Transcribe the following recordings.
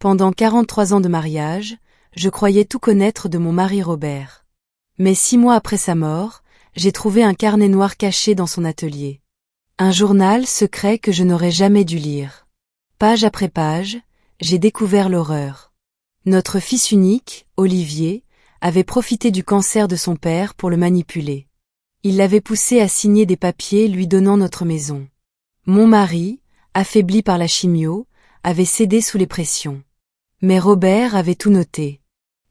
Pendant 43 ans de mariage, je croyais tout connaître de mon mari Robert. Mais 6 mois après sa mort, j'ai trouvé un carnet noir caché dans son atelier. Un journal secret que je n'aurais jamais dû lire. Page après page, j'ai découvert l'horreur. Notre fils unique, Olivier, avait profité du cancer de son père pour le manipuler. Il l'avait poussé à signer des papiers lui donnant notre maison. Mon mari, affaibli par la chimio, avait cédé sous les pressions. Mais Robert avait tout noté.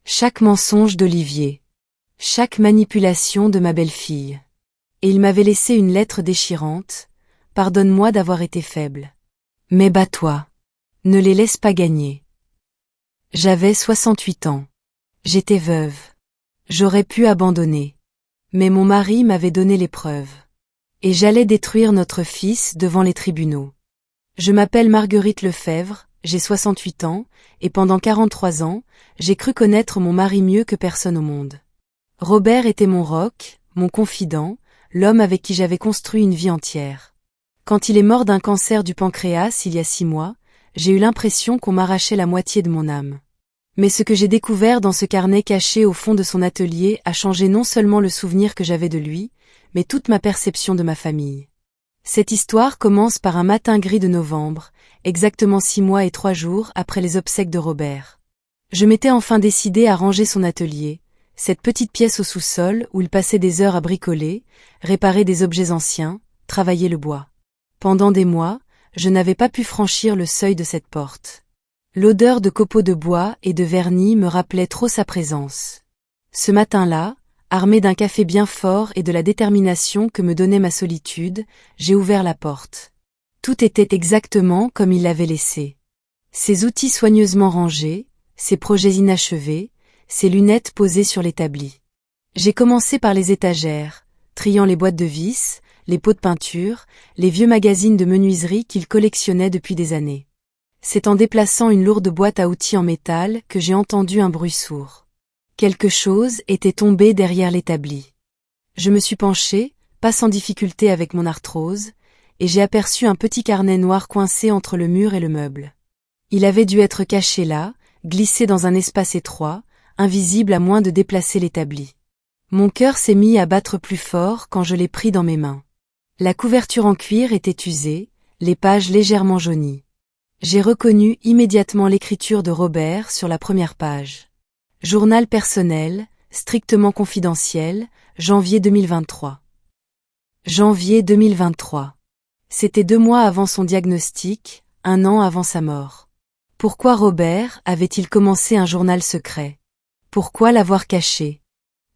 Chaque mensonge d'Olivier. Chaque manipulation de ma belle-fille. Et il m'avait laissé une lettre déchirante. Pardonne-moi d'avoir été faible. Mais bats-toi. Ne les laisse pas gagner. J'avais 68 ans. J'étais veuve. J'aurais pu abandonner. Mais mon mari m'avait donné les preuves. Et j'allais détruire notre fils devant les tribunaux. Je m'appelle Marguerite Lefebvre, j'ai 68 ans, et pendant 43 ans, j'ai cru connaître mon mari mieux que personne au monde. Robert était mon roc, mon confident, l'homme avec qui j'avais construit une vie entière. Quand il est mort d'un cancer du pancréas il y a 6 mois, j'ai eu l'impression qu'on m'arrachait la moitié de mon âme. Mais ce que j'ai découvert dans ce carnet caché au fond de son atelier a changé non seulement le souvenir que j'avais de lui, mais toute ma perception de ma famille. Cette histoire commence par un matin gris de novembre, exactement 6 mois et 3 jours après les obsèques de Robert. Je m'étais enfin décidée à ranger son atelier, cette petite pièce au sous-sol où il passait des heures à bricoler, réparer des objets anciens, travailler le bois. Pendant des mois, je n'avais pas pu franchir le seuil de cette porte. L'odeur de copeaux de bois et de vernis me rappelait trop sa présence. Ce matin-là, armé d'un café bien fort et de la détermination que me donnait ma solitude, j'ai ouvert la porte. Tout était exactement comme il l'avait laissé. Ses outils soigneusement rangés, ses projets inachevés, ses lunettes posées sur l'établi. J'ai commencé par les étagères, triant les boîtes de vis, les pots de peinture, les vieux magazines de menuiserie qu'il collectionnait depuis des années. C'est en déplaçant une lourde boîte à outils en métal que j'ai entendu un bruit sourd. Quelque chose était tombé derrière l'établi. Je me suis penchée, pas sans difficulté avec mon arthrose, et j'ai aperçu un petit carnet noir coincé entre le mur et le meuble. Il avait dû être caché là, glissé dans un espace étroit, invisible à moins de déplacer l'établi. Mon cœur s'est mis à battre plus fort quand je l'ai pris dans mes mains. La couverture en cuir était usée, les pages légèrement jaunies. J'ai reconnu immédiatement l'écriture de Robert sur la première page. Journal personnel, strictement confidentiel, janvier 2023. Janvier 2023. C'était 2 mois avant son diagnostic, 1 an avant sa mort. Pourquoi Robert avait-il commencé un journal secret? Pourquoi l'avoir caché?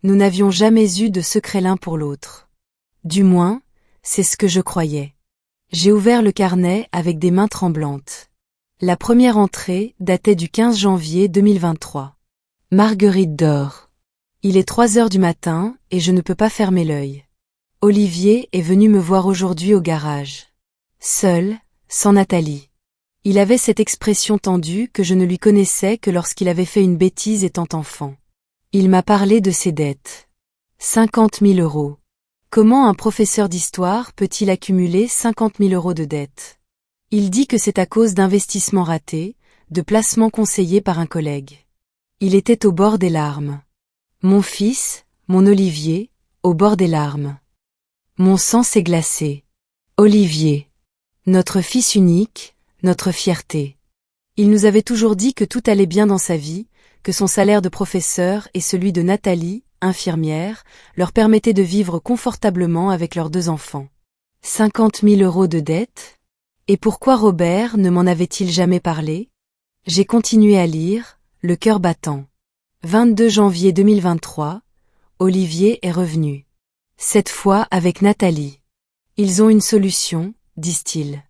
Nous n'avions jamais eu de secret l'un pour l'autre. Du moins, c'est ce que je croyais. J'ai ouvert le carnet avec des mains tremblantes. La première entrée datait du 15 janvier 2023. Marguerite dort. Il est 3 heures du matin et je ne peux pas fermer l'œil. Olivier est venu me voir aujourd'hui au garage. Seul, sans Nathalie. Il avait cette expression tendue que je ne lui connaissais que lorsqu'il avait fait une bêtise étant enfant. Il m'a parlé de ses dettes. 50 000 euros. Comment un professeur d'histoire peut-il accumuler 50 000 euros de dettes? Il dit que c'est à cause d'investissements ratés, de placements conseillés par un collègue. Il était au bord des larmes. Mon fils, mon Olivier, au bord des larmes. Mon sang s'est glacé. Olivier. Notre fils unique, notre fierté. Il nous avait toujours dit que tout allait bien dans sa vie, que son salaire de professeur et celui de Nathalie, infirmière, leur permettaient de vivre confortablement avec leurs 2 enfants. 50 000 euros de dettes? Et pourquoi Robert ne m'en avait-il jamais parlé? J'ai continué à lire, le cœur battant. 22 janvier 2023, Olivier est revenu. Cette fois avec Nathalie. Ils ont une solution, disent-ils.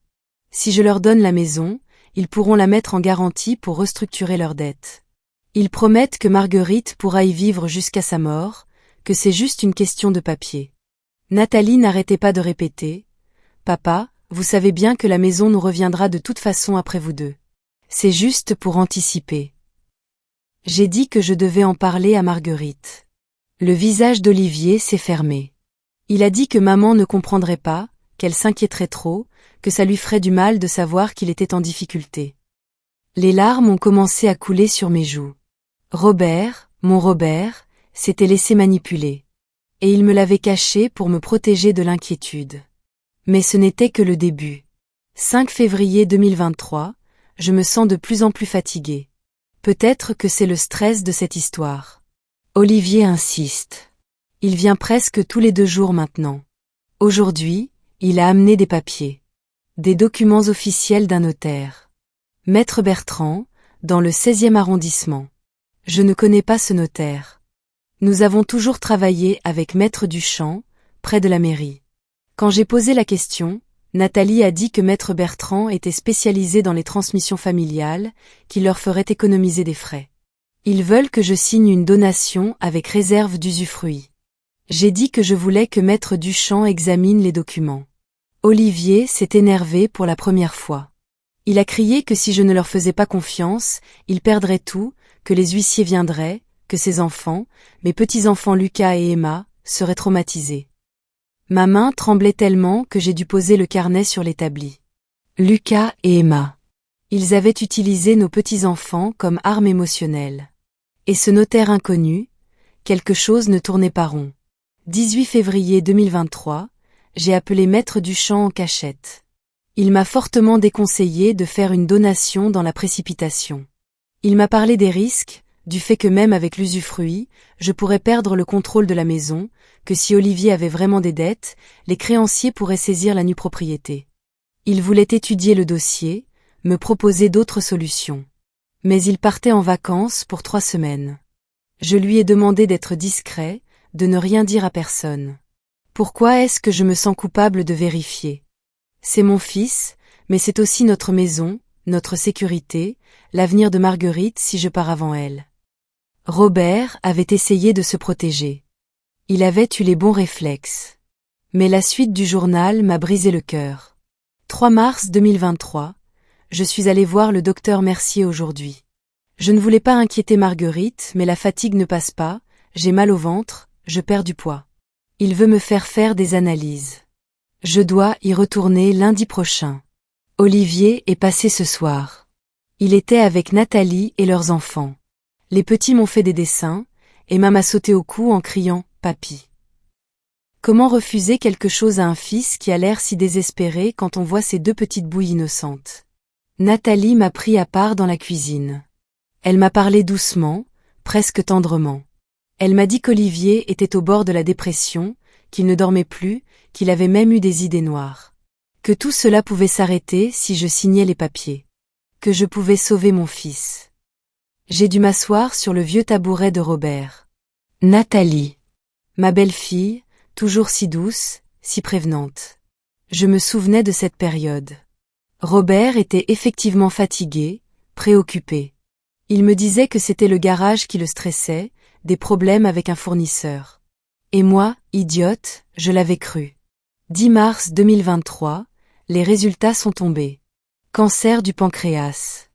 Si je leur donne la maison, ils pourront la mettre en garantie pour restructurer leurs dettes. Ils promettent que Marguerite pourra y vivre jusqu'à sa mort, que c'est juste une question de papier. Nathalie n'arrêtait pas de répéter « Papa, vous savez bien que la maison nous reviendra de toute façon après vous deux. C'est juste pour anticiper. » J'ai dit que je devais en parler à Marguerite. Le visage d'Olivier s'est fermé. Il a dit que maman ne comprendrait pas, qu'elle s'inquiéterait trop, que ça lui ferait du mal de savoir qu'il était en difficulté. Les larmes ont commencé à couler sur mes joues. Robert, mon Robert, s'était laissé manipuler. Et il me l'avait caché pour me protéger de l'inquiétude. Mais ce n'était que le début. 5 février 2023, je me sens de plus en plus fatiguée. Peut-être que c'est le stress de cette histoire. Olivier insiste. Il vient presque tous les 2 jours maintenant. Aujourd'hui, il a amené des papiers. Des documents officiels d'un notaire. Maître Bertrand, dans le 16e arrondissement. Je ne connais pas ce notaire. Nous avons toujours travaillé avec Maître Duchamp, près de la mairie. Quand j'ai posé la question, Nathalie a dit que Maître Bertrand était spécialisé dans les transmissions familiales, qui leur ferait économiser des frais. Ils veulent que je signe une donation avec réserve d'usufruit. J'ai dit que je voulais que Maître Duchamp examine les documents. Olivier s'est énervé pour la première fois. Il a crié que si je ne leur faisais pas confiance, ils perdraient tout, que les huissiers viendraient, que ses enfants, mes petits-enfants Lucas et Emma, seraient traumatisés. Ma main tremblait tellement que j'ai dû poser le carnet sur l'établi. Lucas et Emma. Ils avaient utilisé nos petits-enfants comme arme émotionnelle. Et ce notaire inconnu, quelque chose ne tournait pas rond. 18 février 2023, j'ai appelé Maître Duchamp en cachette. Il m'a fortement déconseillé de faire une donation dans la précipitation. Il m'a parlé des risques, du fait que même avec l'usufruit, je pourrais perdre le contrôle de la maison, que si Olivier avait vraiment des dettes, les créanciers pourraient saisir la nue propriété. Il voulait étudier le dossier, me proposer d'autres solutions. Mais il partait en vacances pour 3 semaines. Je lui ai demandé d'être discret, de ne rien dire à personne. Pourquoi est-ce que je me sens coupable de vérifier? C'est mon fils, mais c'est aussi notre maison, notre sécurité, l'avenir de Marguerite si je pars avant elle. Robert avait essayé de se protéger. Il avait eu les bons réflexes. Mais la suite du journal m'a brisé le cœur. 3 mars 2023, je suis allée voir le docteur Mercier aujourd'hui. Je ne voulais pas inquiéter Marguerite, mais la fatigue ne passe pas, j'ai mal au ventre, je perds du poids. Il veut me faire des analyses. Je dois y retourner lundi prochain. Olivier est passé ce soir. Il était avec Nathalie et leurs enfants. Les petits m'ont fait des dessins, Emma m'a sauté au cou en criant « Papy ». Comment refuser quelque chose à un fils qui a l'air si désespéré quand on voit ces 2 petites bouilles innocentes? Nathalie m'a pris à part dans la cuisine. Elle m'a parlé doucement, presque tendrement. Elle m'a dit qu'Olivier était au bord de la dépression, qu'il ne dormait plus, qu'il avait même eu des idées noires. Que tout cela pouvait s'arrêter si je signais les papiers. Que je pouvais sauver mon fils. J'ai dû m'asseoir sur le vieux tabouret de Robert. Nathalie. Ma belle-fille, toujours si douce, si prévenante. Je me souvenais de cette période. Robert était effectivement fatigué, préoccupé. Il me disait que c'était le garage qui le stressait, des problèmes avec un fournisseur. Et moi, idiote, je l'avais cru. 10 mars 2023, les résultats sont tombés. Cancer du pancréas.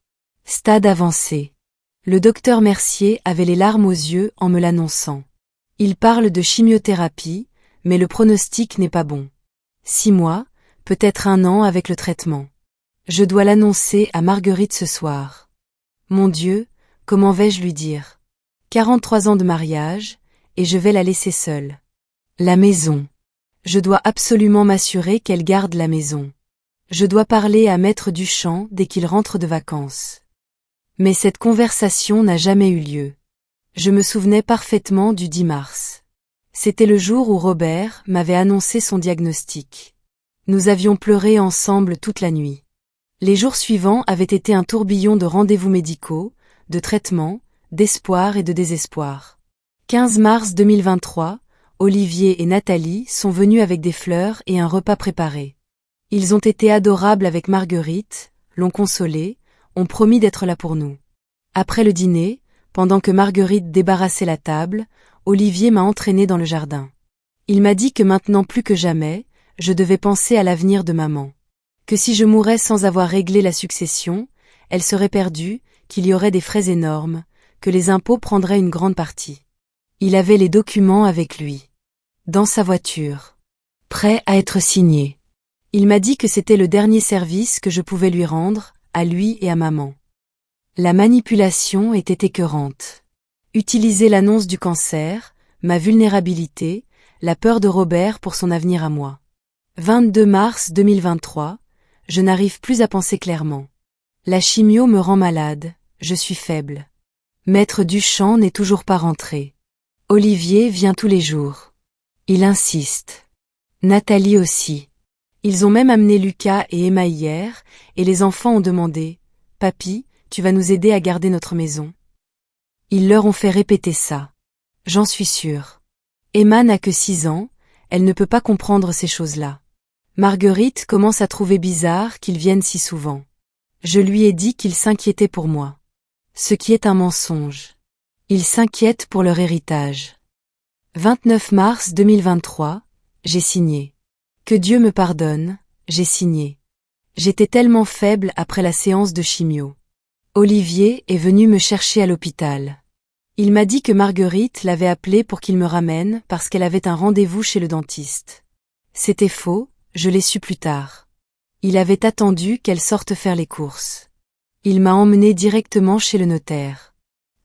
Stade avancé. Le docteur Mercier avait les larmes aux yeux en me l'annonçant. Il parle de chimiothérapie, mais le pronostic n'est pas bon. 6 mois, peut-être 1 an avec le traitement. Je dois l'annoncer à Marguerite ce soir. Mon Dieu, comment vais-je lui dire? 43 ans de mariage, et je vais la laisser seule. La maison. Je dois absolument m'assurer qu'elle garde la maison. Je dois parler à Maître Duchamp dès qu'il rentre de vacances. Mais cette conversation n'a jamais eu lieu. Je me souvenais parfaitement du 10 mars. C'était le jour où Robert m'avait annoncé son diagnostic. Nous avions pleuré ensemble toute la nuit. Les jours suivants avaient été un tourbillon de rendez-vous médicaux, de traitements, d'espoir et de désespoir. 15 mars 2023, Olivier et Nathalie sont venus avec des fleurs et un repas préparé. Ils ont été adorables avec Marguerite, l'ont consolée, ont promis d'être là pour nous. Après le dîner, pendant que Marguerite débarrassait la table, Olivier m'a entraîné dans le jardin. Il m'a dit que maintenant plus que jamais, je devais penser à l'avenir de maman. Que si je mourais sans avoir réglé la succession, elle serait perdue, qu'il y aurait des frais énormes, que les impôts prendraient une grande partie. Il avait les documents avec lui. Dans sa voiture. Prêt à être signé. Il m'a dit que c'était le dernier service que je pouvais lui rendre, à lui et à maman. La manipulation était écœurante. Utiliser l'annonce du cancer, ma vulnérabilité, la peur de Robert pour son avenir à moi. 22 mars 2023, je n'arrive plus à penser clairement. La chimio me rend malade, je suis faible. Maître Duchamp n'est toujours pas rentré. Olivier vient tous les jours. Il insiste. Nathalie aussi. Ils ont même amené Lucas et Emma hier, et les enfants ont demandé « Papy, tu vas nous aider à garder notre maison ?» Ils leur ont fait répéter ça. J'en suis sûre. Emma n'a que 6 ans, elle ne peut pas comprendre ces choses-là. Marguerite commence à trouver bizarre qu'ils viennent si souvent. Je lui ai dit qu'ils s'inquiétaient pour moi. Ce qui est un mensonge. Ils s'inquiètent pour leur héritage. 29 mars 2023, j'ai signé. Que Dieu me pardonne, j'ai signé. J'étais tellement faible après la séance de chimio. Olivier est venu me chercher à l'hôpital. Il m'a dit que Marguerite l'avait appelé pour qu'il me ramène parce qu'elle avait un rendez-vous chez le dentiste. C'était faux, je l'ai su plus tard. Il avait attendu qu'elle sorte faire les courses. Il m'a emmené directement chez le notaire.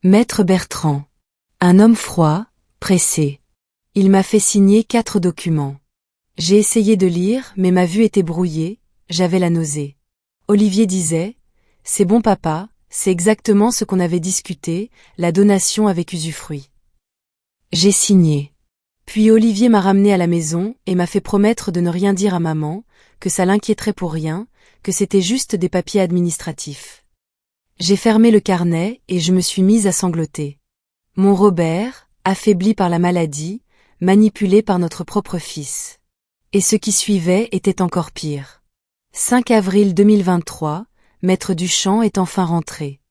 Maître Bertrand. Un homme froid, pressé. Il m'a fait signer 4 documents. J'ai essayé de lire, mais ma vue était brouillée, j'avais la nausée. Olivier disait « C'est bon papa, c'est exactement ce qu'on avait discuté, la donation avec usufruit. » J'ai signé. Puis Olivier m'a ramené à la maison et m'a fait promettre de ne rien dire à maman, que ça l'inquiéterait pour rien, que c'était juste des papiers administratifs. J'ai fermé le carnet et je me suis mise à sangloter. Mon Robert, affaibli par la maladie, manipulé par notre propre fils. Et ce qui suivait était encore pire. 5 avril 2023, Maître Duchamp est enfin rentré.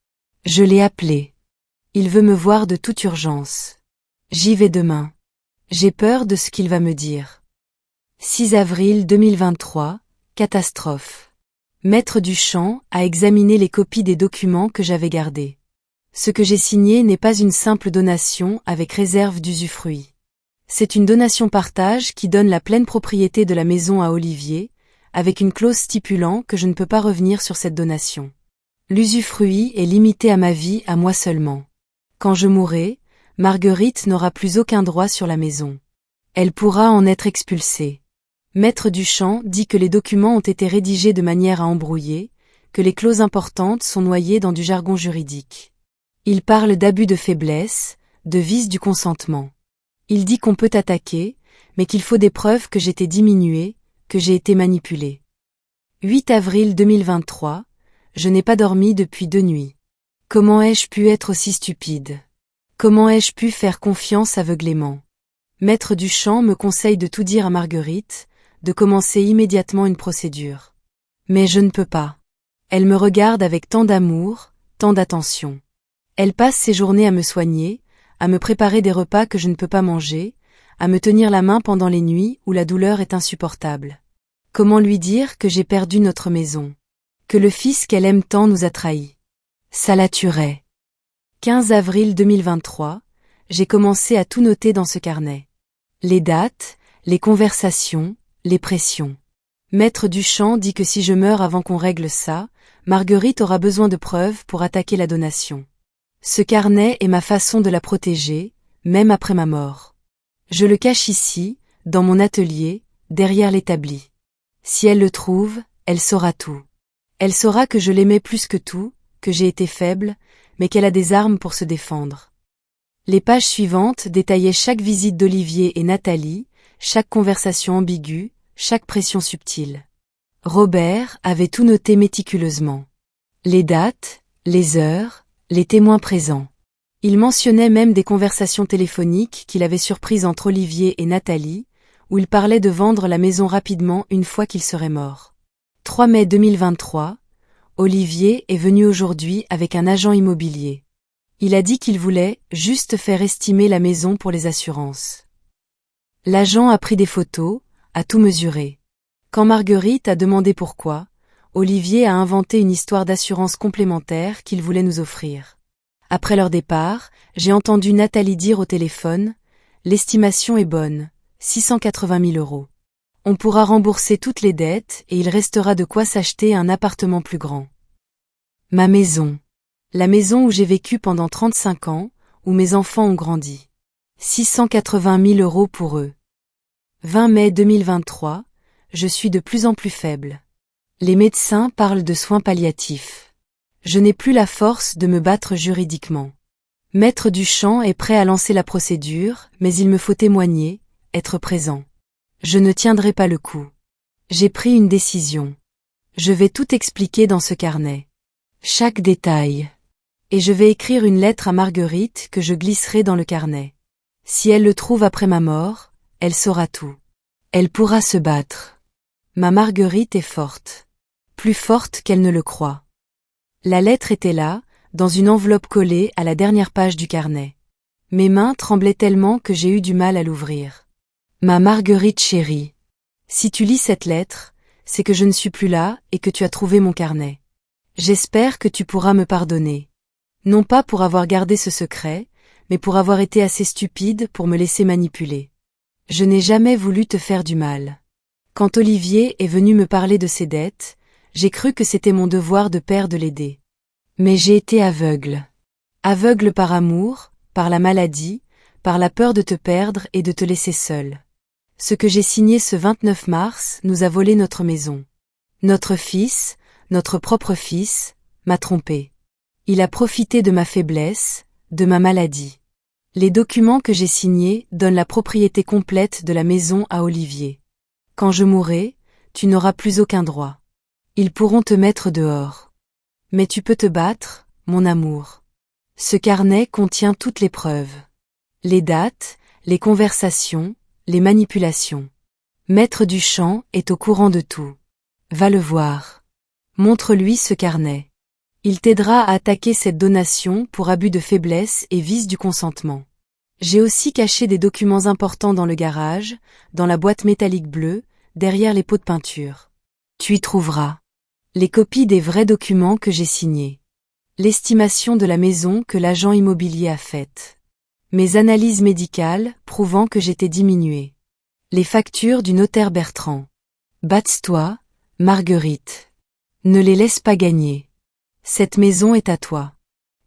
Je l'ai appelé. Il veut me voir de toute urgence. J'y vais demain. J'ai peur de ce qu'il va me dire. 6 avril 2023, catastrophe. Maître Duchamp a examiné les copies des documents que j'avais gardés. Ce que j'ai signé n'est pas une simple donation avec réserve d'usufruit. C'est une donation-partage qui donne la pleine propriété de la maison à Olivier, avec une clause stipulant que je ne peux pas revenir sur cette donation. L'usufruit est limité à ma vie à moi seulement. Quand je mourrai, Marguerite n'aura plus aucun droit sur la maison. Elle pourra en être expulsée. Maître Duchamp dit que les documents ont été rédigés de manière à embrouiller, que les clauses importantes sont noyées dans du jargon juridique. Il parle d'abus de faiblesse, de vice du consentement. Il dit qu'on peut attaquer, mais qu'il faut des preuves que j'étais diminuée, que j'ai été manipulée. 8 avril 2023, je n'ai pas dormi depuis 2 nuits. Comment ai-je pu être aussi stupide? Comment ai-je pu faire confiance aveuglément? Maître Duchamp me conseille de tout dire à Marguerite, de commencer immédiatement une procédure. Mais je ne peux pas. Elle me regarde avec tant d'amour, tant d'attention. Elle passe ses journées à me soigner, à me préparer des repas que je ne peux pas manger, à me tenir la main pendant les nuits où la douleur est insupportable. Comment lui dire que j'ai perdu notre maison? Que le fils qu'elle aime tant nous a trahis? Ça la tuerait. 15 avril 2023, j'ai commencé à tout noter dans ce carnet. Les dates, les conversations, les pressions. Maître Duchamp dit que si je meurs avant qu'on règle ça, Marguerite aura besoin de preuves pour attaquer la donation. Ce carnet est ma façon de la protéger, même après ma mort. Je le cache ici, dans mon atelier, derrière l'établi. Si elle le trouve, elle saura tout. Elle saura que je l'aimais plus que tout, que j'ai été faible, mais qu'elle a des armes pour se défendre. Les pages suivantes détaillaient chaque visite d'Olivier et Nathalie, chaque conversation ambiguë, chaque pression subtile. Robert avait tout noté méticuleusement. Les dates, les heures, les témoins présents. Il mentionnait même des conversations téléphoniques qu'il avait surprises entre Olivier et Nathalie, où il parlait de vendre la maison rapidement une fois qu'il serait mort. 3 mai 2023, Olivier est venu aujourd'hui avec un agent immobilier. Il a dit qu'il voulait juste faire estimer la maison pour les assurances. L'agent a pris des photos, a tout mesuré. Quand Marguerite a demandé pourquoi, Olivier a inventé une histoire d'assurance complémentaire qu'il voulait nous offrir. Après leur départ, j'ai entendu Nathalie dire au téléphone « L'estimation est bonne, 680 000 €. On pourra rembourser toutes les dettes et il restera de quoi s'acheter un appartement plus grand. » Ma maison. La maison où j'ai vécu pendant 35 ans, où mes enfants ont grandi. 680 000 € pour eux. 20 mai 2023, je suis de plus en plus faible. Les médecins parlent de soins palliatifs. Je n'ai plus la force de me battre juridiquement. Maître Duchamp est prêt à lancer la procédure, mais il me faut témoigner, être présent. Je ne tiendrai pas le coup. J'ai pris une décision. Je vais tout expliquer dans ce carnet. Chaque détail. Et je vais écrire une lettre à Marguerite que je glisserai dans le carnet. Si elle le trouve après ma mort, elle saura tout. Elle pourra se battre. Ma Marguerite est forte. Plus forte qu'elle ne le croit. La lettre était là, dans une enveloppe collée à la dernière page du carnet. Mes mains tremblaient tellement que j'ai eu du mal à l'ouvrir. Ma Marguerite chérie. Si tu lis cette lettre, c'est que je ne suis plus là et que tu as trouvé mon carnet. J'espère que tu pourras me pardonner. Non pas pour avoir gardé ce secret, mais pour avoir été assez stupide pour me laisser manipuler. Je n'ai jamais voulu te faire du mal. Quand Olivier est venu me parler de ses dettes, j'ai cru que c'était mon devoir de père de l'aider. Mais j'ai été aveugle. Aveugle par amour, par la maladie, par la peur de te perdre et de te laisser seul. Ce que j'ai signé ce 29 mars nous a volé notre maison. Notre fils, notre propre fils, m'a trompé. Il a profité de ma faiblesse, de ma maladie. Les documents que j'ai signés donnent la propriété complète de la maison à Olivier. Quand je mourrai, tu n'auras plus aucun droit. Ils pourront te mettre dehors. Mais tu peux te battre, mon amour. Ce carnet contient toutes les preuves. Les dates, les conversations, les manipulations. Maître Duchamp est au courant de tout. Va le voir. Montre-lui ce carnet. Il t'aidera à attaquer cette donation pour abus de faiblesse et vice du consentement. J'ai aussi caché des documents importants dans le garage, dans la boîte métallique bleue, derrière les pots de peinture. Tu y trouveras les copies des vrais documents que j'ai signés. L'estimation de la maison que l'agent immobilier a faite. Mes analyses médicales prouvant que j'étais diminué. Les factures du notaire Bertrand. Batte-toi, Marguerite. Ne les laisse pas gagner. Cette maison est à toi.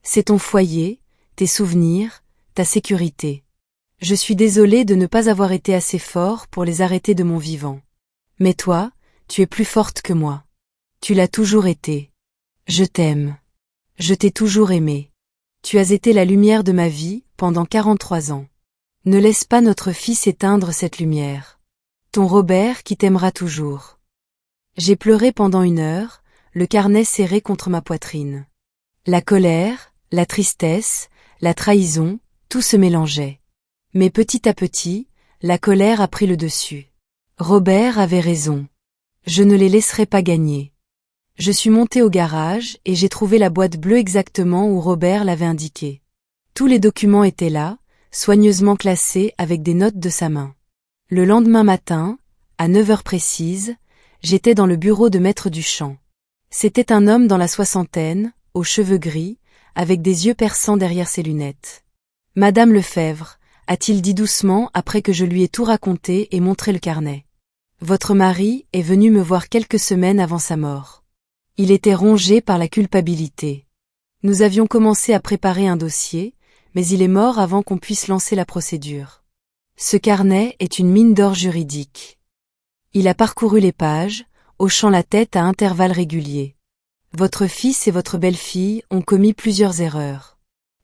C'est ton foyer, tes souvenirs, ta sécurité. Je suis désolée de ne pas avoir été assez fort pour les arrêter de mon vivant. Mais toi, tu es plus forte que moi. Tu l'as toujours été. Je t'aime. Je t'ai toujours aimé. Tu as été la lumière de ma vie pendant 43 ans. Ne laisse pas notre fils éteindre cette lumière. Ton Robert qui t'aimera toujours. J'ai pleuré pendant 1 heure, le carnet serré contre ma poitrine. La colère, la tristesse, la trahison, tout se mélangeait. Mais petit à petit, la colère a pris le dessus. Robert avait raison. Je ne les laisserai pas gagner. Je suis montée au garage et j'ai trouvé la boîte bleue exactement où Robert l'avait indiquée. Tous les documents étaient là, soigneusement classés avec des notes de sa main. Le lendemain matin, à 9 heures précises, j'étais dans le bureau de Maître Duchamp. C'était un homme dans la soixantaine, aux cheveux gris, avec des yeux perçants derrière ses lunettes. « Madame Lefebvre », a-t-il dit doucement après que je lui ai tout raconté et montré le carnet. « Votre mari est venu me voir quelques semaines avant sa mort. Il était rongé par la culpabilité. Nous avions commencé à préparer un dossier, mais il est mort avant qu'on puisse lancer la procédure. Ce carnet est une mine d'or juridique. » Il a parcouru les pages, hochant la tête à intervalles réguliers. Votre fils et votre belle-fille ont commis plusieurs erreurs.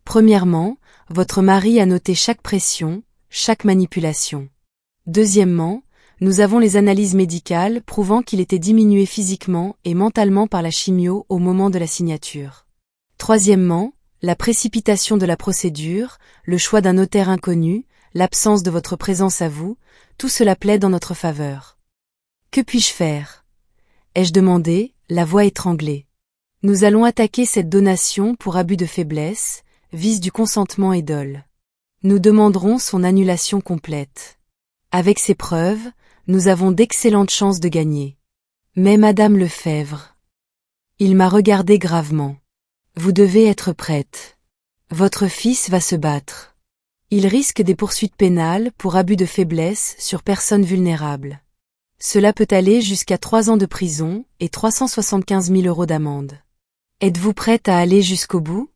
Premièrement, votre mari a noté chaque pression, chaque manipulation. Deuxièmement, nous avons les analyses médicales prouvant qu'il était diminué physiquement et mentalement par la chimio au moment de la signature. Troisièmement, la précipitation de la procédure, le choix d'un notaire inconnu, l'absence de votre présence à vous, tout cela plaide en notre faveur. Que puis-je faire ? Ai-je demandé, la voix étranglée. Nous allons attaquer cette donation pour abus de faiblesse, vice du consentement et dol. Nous demanderons son annulation complète. Avec ces preuves, nous avons d'excellentes chances de gagner. Mais Madame Lefebvre. Il m'a regardé gravement. Vous devez être prête. Votre fils va se battre. Il risque des poursuites pénales pour abus de faiblesse sur personnes vulnérables. Cela peut aller jusqu'à 3 ans de prison et 375 000 € d'amende. Êtes-vous prête à aller jusqu'au bout ?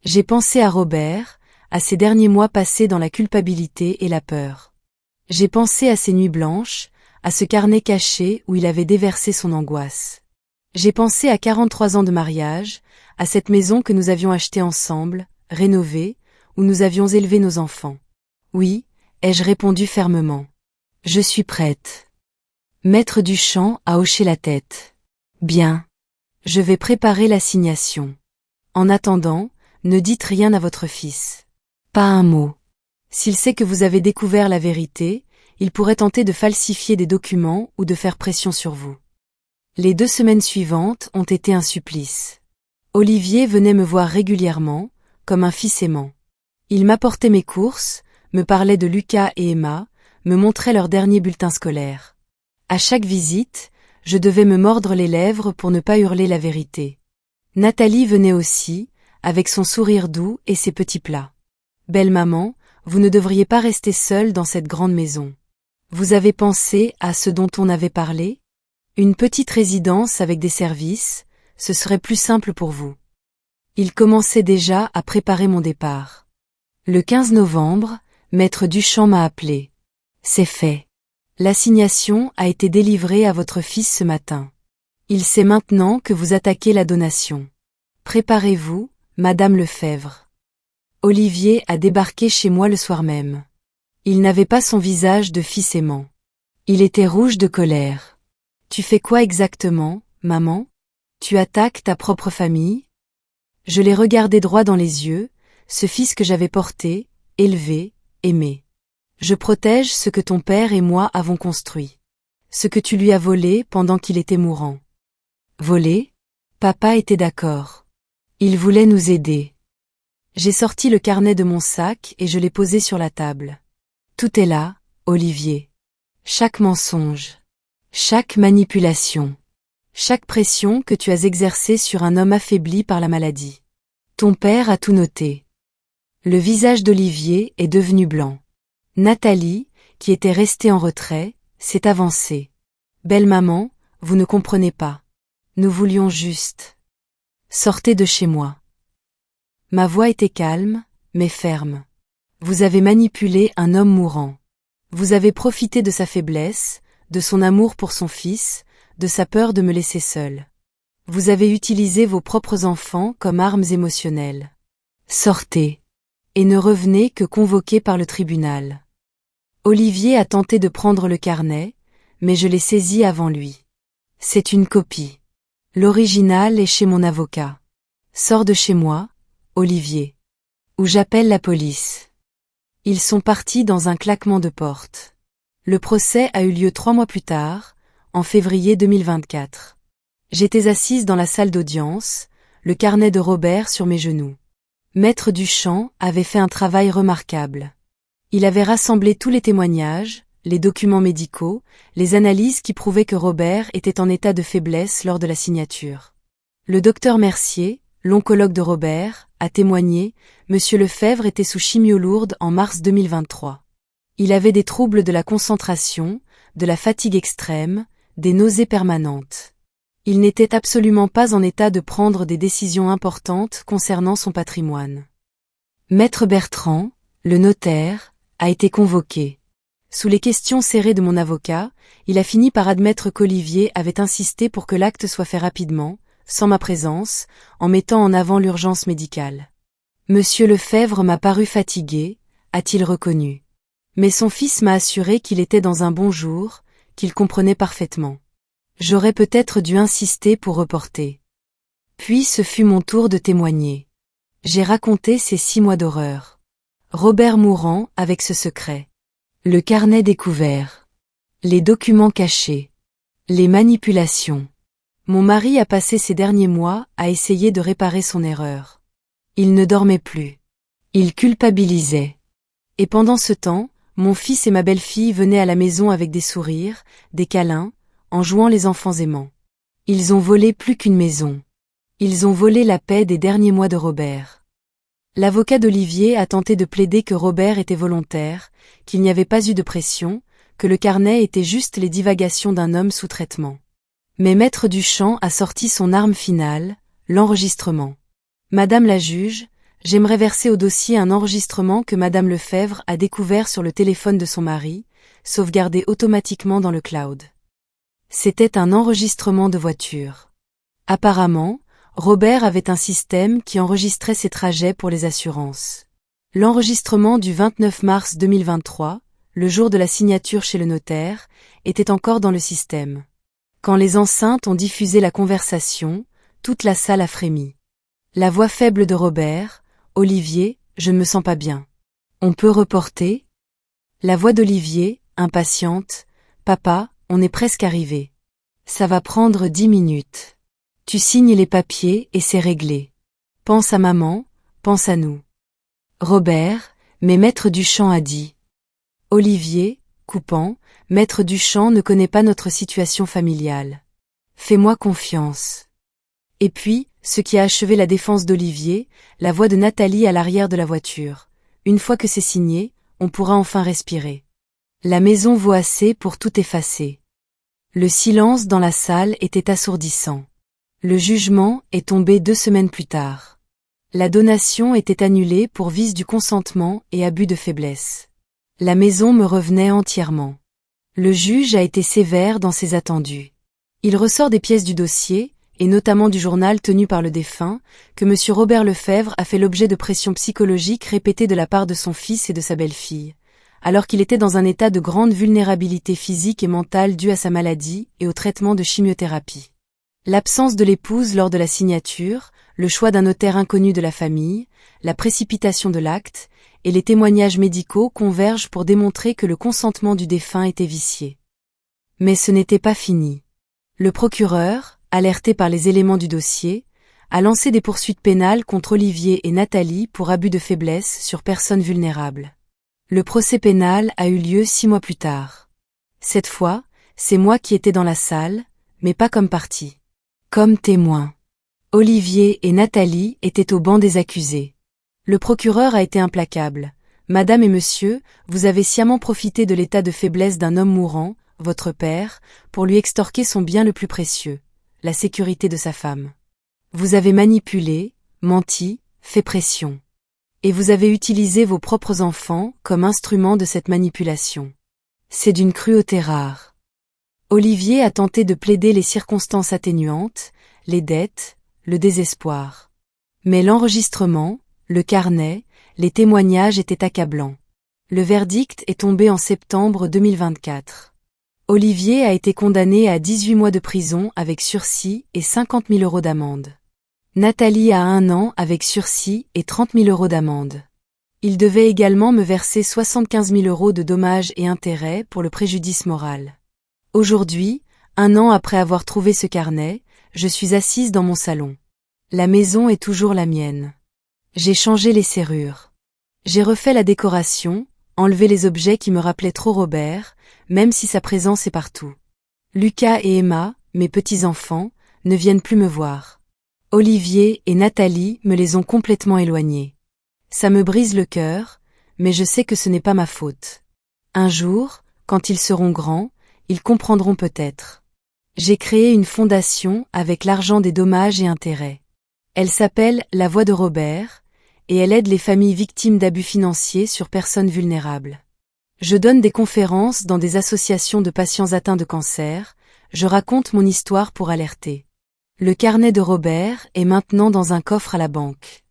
J'ai pensé à Robert, à ces derniers mois passés dans la culpabilité et la peur. J'ai pensé à ces nuits blanches, à ce carnet caché où il avait déversé son angoisse. J'ai pensé à 43 ans de mariage, à cette maison que nous avions achetée ensemble, rénovée, où nous avions élevé nos enfants. Oui, ai-je répondu fermement. Je suis prête. Maître Duchamp a hoché la tête. Bien. Je vais préparer l'assignation. En attendant, ne dites rien à votre fils. Pas un mot. S'il sait que vous avez découvert la vérité, il pourrait tenter de falsifier des documents ou de faire pression sur vous. Les 2 semaines suivantes ont été un supplice. Olivier venait me voir régulièrement, comme un fils aimant. Il m'apportait mes courses, me parlait de Lucas et Emma, me montrait leur dernier bulletin scolaire. À chaque visite, je devais me mordre les lèvres pour ne pas hurler la vérité. Nathalie venait aussi, avec son sourire doux et ses petits plats. Belle maman, vous ne devriez pas rester seule dans cette grande maison. Vous avez pensé à ce dont on avait parlé? Une petite résidence avec des services, ce serait plus simple pour vous. Il commençait déjà à préparer mon départ. Le 15 novembre, Maître Duchamp m'a appelé. C'est fait. L'assignation a été délivrée à votre fils ce matin. Il sait maintenant que vous attaquez la donation. Préparez-vous, Madame Lefebvre. Olivier a débarqué chez moi le soir même. Il n'avait pas son visage de fils aimant. Il était rouge de colère. Tu fais quoi exactement, maman? Tu attaques ta propre famille? Je l'ai regardé droit dans les yeux, ce fils que j'avais porté, élevé, aimé. Je protège ce que ton père et moi avons construit. Ce que tu lui as volé pendant qu'il était mourant. Volé? Papa était d'accord. Il voulait nous aider. J'ai sorti le carnet de mon sac et je l'ai posé sur la table. Tout est là, Olivier. Chaque mensonge. Chaque manipulation. Chaque pression que tu as exercée sur un homme affaibli par la maladie. Ton père a tout noté. Le visage d'Olivier est devenu blanc. Nathalie, qui était restée en retrait, s'est avancée. Belle maman, vous ne comprenez pas. Nous voulions juste. Sortez de chez moi. Ma voix était calme, mais ferme. Vous avez manipulé un homme mourant. Vous avez profité de sa faiblesse, de son amour pour son fils, de sa peur de me laisser seule. Vous avez utilisé vos propres enfants comme armes émotionnelles. Sortez. Et ne revenez que convoqué par le tribunal. Olivier a tenté de prendre le carnet, mais je l'ai saisi avant lui. C'est une copie. L'original est chez mon avocat. Sors de chez moi, Olivier. Ou j'appelle la police. Ils sont partis dans un claquement de porte. Le procès a eu lieu 3 mois plus tard, en février 2024. J'étais assise dans la salle d'audience, le carnet de Robert sur mes genoux. Maître Duchamp avait fait un travail remarquable. Il avait rassemblé tous les témoignages, les documents médicaux, les analyses qui prouvaient que Robert était en état de faiblesse lors de la signature. Le docteur Mercier, l'oncologue de Robert, a témoigné, Monsieur Lefebvre était sous chimio lourde en mars 2023. Il avait des troubles de la concentration, de la fatigue extrême, des nausées permanentes. Il n'était absolument pas en état de prendre des décisions importantes concernant son patrimoine. Maître Bertrand, le notaire, a été convoqué. Sous les questions serrées de mon avocat, il a fini par admettre qu'Olivier avait insisté pour que l'acte soit fait rapidement, sans ma présence, en mettant en avant l'urgence médicale. Monsieur Lefebvre m'a paru fatigué, a-t-il reconnu. Mais son fils m'a assuré qu'il était dans un bon jour, qu'il comprenait parfaitement. J'aurais peut-être dû insister pour reporter. Puis ce fut mon tour de témoigner. J'ai raconté ces 6 mois d'horreur. Robert mourant avec ce secret. Le carnet découvert. Les documents cachés. Les manipulations. Mon mari a passé ces derniers mois à essayer de réparer son erreur. Il ne dormait plus. Il culpabilisait. Et pendant ce temps, mon fils et ma belle-fille venaient à la maison avec des sourires, des câlins, en jouant les enfants aimants. Ils ont volé plus qu'une maison. Ils ont volé la paix des derniers mois de Robert. L'avocat d'Olivier a tenté de plaider que Robert était volontaire, qu'il n'y avait pas eu de pression, que le carnet était juste les divagations d'un homme sous traitement. Mais Maître Duchamp a sorti son arme finale, l'enregistrement. Madame la juge, j'aimerais verser au dossier un enregistrement que Madame Lefebvre a découvert sur le téléphone de son mari, sauvegardé automatiquement dans le cloud. C'était un enregistrement de voiture. Apparemment, Robert avait un système qui enregistrait ses trajets pour les assurances. L'enregistrement du 29 mars 2023, le jour de la signature chez le notaire, était encore dans le système. Quand les enceintes ont diffusé la conversation, toute la salle a frémi. La voix faible de Robert: « Olivier, je ne me sens pas bien. On peut reporter ?» La voix d'Olivier, impatiente: « Papa, on est presque arrivé. Ça va prendre 10 minutes. Tu signes les papiers et c'est réglé. Pense à maman, pense à nous. » Robert: « Mais Maître Duchamp a dit. » Olivier, coupant: « Maître Duchamp ne connaît pas notre situation familiale. Fais-moi confiance. » Et puis, ce qui a achevé la défense d'Olivier, la voix de Nathalie à l'arrière de la voiture: « Une fois que c'est signé, on pourra enfin respirer. La maison vaut assez pour tout effacer. » Le silence dans la salle était assourdissant. Le jugement est tombé 2 semaines plus tard. La donation était annulée pour vice du consentement et abus de faiblesse. La maison me revenait entièrement. Le juge a été sévère dans ses attendus. Il ressort des pièces du dossier, et notamment du journal tenu par le défunt, que M. Robert Lefebvre a fait l'objet de pressions psychologiques répétées de la part de son fils et de sa belle-fille, alors qu'il était dans un état de grande vulnérabilité physique et mentale due à sa maladie et au traitement de chimiothérapie. L'absence de l'épouse lors de la signature, le choix d'un notaire inconnu de la famille, la précipitation de l'acte, et les témoignages médicaux convergent pour démontrer que le consentement du défunt était vicié. Mais ce n'était pas fini. Le procureur, alerté par les éléments du dossier, a lancé des poursuites pénales contre Olivier et Nathalie pour abus de faiblesse sur personnes vulnérables. Le procès pénal a eu lieu 6 mois plus tard. Cette fois, c'est moi qui étais dans la salle, mais pas comme partie. Comme témoin. Olivier et Nathalie étaient au banc des accusés. Le procureur a été implacable. « Madame et monsieur, vous avez sciemment profité de l'état de faiblesse d'un homme mourant, votre père, pour lui extorquer son bien le plus précieux, la sécurité de sa femme. Vous avez manipulé, menti, fait pression. Et vous avez utilisé vos propres enfants comme instrument de cette manipulation. C'est d'une cruauté rare. » Olivier a tenté de plaider les circonstances atténuantes, les dettes, le désespoir. Mais l'enregistrement, le carnet, les témoignages étaient accablants. Le verdict est tombé en septembre 2024. Olivier a été condamné à 18 mois de prison avec sursis et 50 000 € d'amende. Nathalie à 1 an avec sursis et 30 000 € d'amende. Il devait également me verser 75 000 € de dommages et intérêts pour le préjudice moral. Aujourd'hui, 1 an après avoir trouvé ce carnet, je suis assise dans mon salon. La maison est toujours la mienne. J'ai changé les serrures. J'ai refait la décoration, enlevé les objets qui me rappelaient trop Robert, même si sa présence est partout. Lucas et Emma, mes petits-enfants, ne viennent plus me voir. Olivier et Nathalie me les ont complètement éloignés. Ça me brise le cœur, mais je sais que ce n'est pas ma faute. Un jour, quand ils seront grands, ils comprendront peut-être. J'ai créé une fondation avec l'argent des dommages et intérêts. Elle s'appelle La Voix de Robert, et elle aide les familles victimes d'abus financiers sur personnes vulnérables. Je donne des conférences dans des associations de patients atteints de cancer, je raconte mon histoire pour alerter. Le carnet de Robert est maintenant dans un coffre à la banque.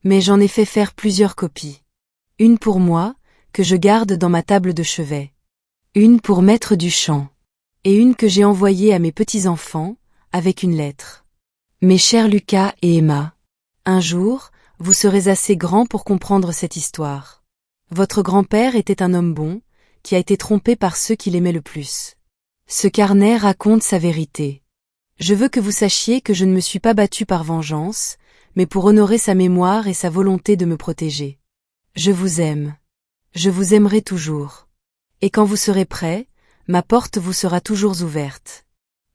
Mais j'en ai fait faire plusieurs copies. Une pour moi, que je garde dans ma table de chevet. Une pour Maître Duchamp. Et une que j'ai envoyée à mes petits-enfants, avec une lettre. Mes chers Lucas et Emma, un jour, vous serez assez grands pour comprendre cette histoire. Votre grand-père était un homme bon, qui a été trompé par ceux qui l'aimaient le plus. Ce carnet raconte sa vérité. Je veux que vous sachiez que je ne me suis pas battue par vengeance, mais pour honorer sa mémoire et sa volonté de me protéger. Je vous aime. Je vous aimerai toujours. Et quand vous serez prêt, ma porte vous sera toujours ouverte.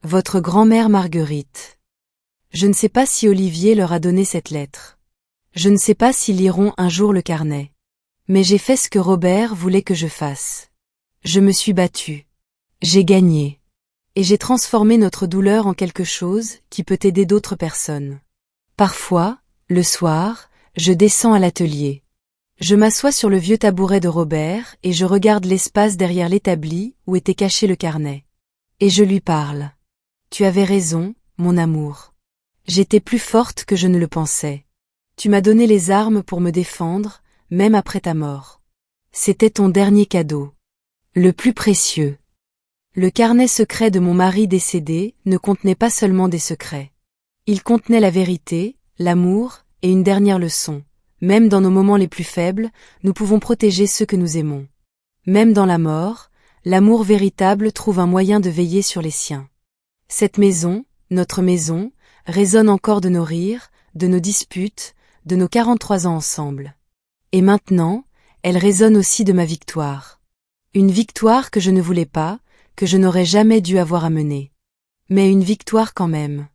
Votre grand-mère Marguerite. Je ne sais pas si Olivier leur a donné cette lettre. Je ne sais pas s'ils liront un jour le carnet. Mais j'ai fait ce que Robert voulait que je fasse. Je me suis battue. J'ai gagné. Et j'ai transformé notre douleur en quelque chose qui peut aider d'autres personnes. Parfois, le soir, je descends à l'atelier. Je m'assois sur le vieux tabouret de Robert et je regarde l'espace derrière l'établi où était caché le carnet. Et je lui parle. Tu avais raison, mon amour. J'étais plus forte que je ne le pensais. Tu m'as donné les armes pour me défendre, même après ta mort. C'était ton dernier cadeau. Le plus précieux. Le carnet secret de mon mari décédé ne contenait pas seulement des secrets. Il contenait la vérité, l'amour et une dernière leçon. Même dans nos moments les plus faibles, nous pouvons protéger ceux que nous aimons. Même dans la mort, l'amour véritable trouve un moyen de veiller sur les siens. Cette maison, notre maison, résonne encore de nos rires, de nos disputes, de nos 43 ans ensemble. Et maintenant, elle résonne aussi de ma victoire. Une victoire que je ne voulais pas, que je n'aurais jamais dû avoir à mener. Mais une victoire quand même.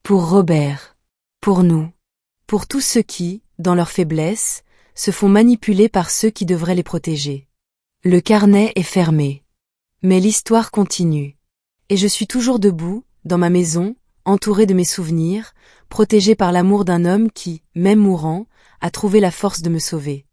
Pour Robert. Pour nous. Pour tous ceux qui, dans leur faiblesse, se font manipuler par ceux qui devraient les protéger. Le carnet est fermé. Mais l'histoire continue. Et je suis toujours debout, dans ma maison, entourée de mes souvenirs, protégée par l'amour d'un homme qui, même mourant, a trouvé la force de me sauver.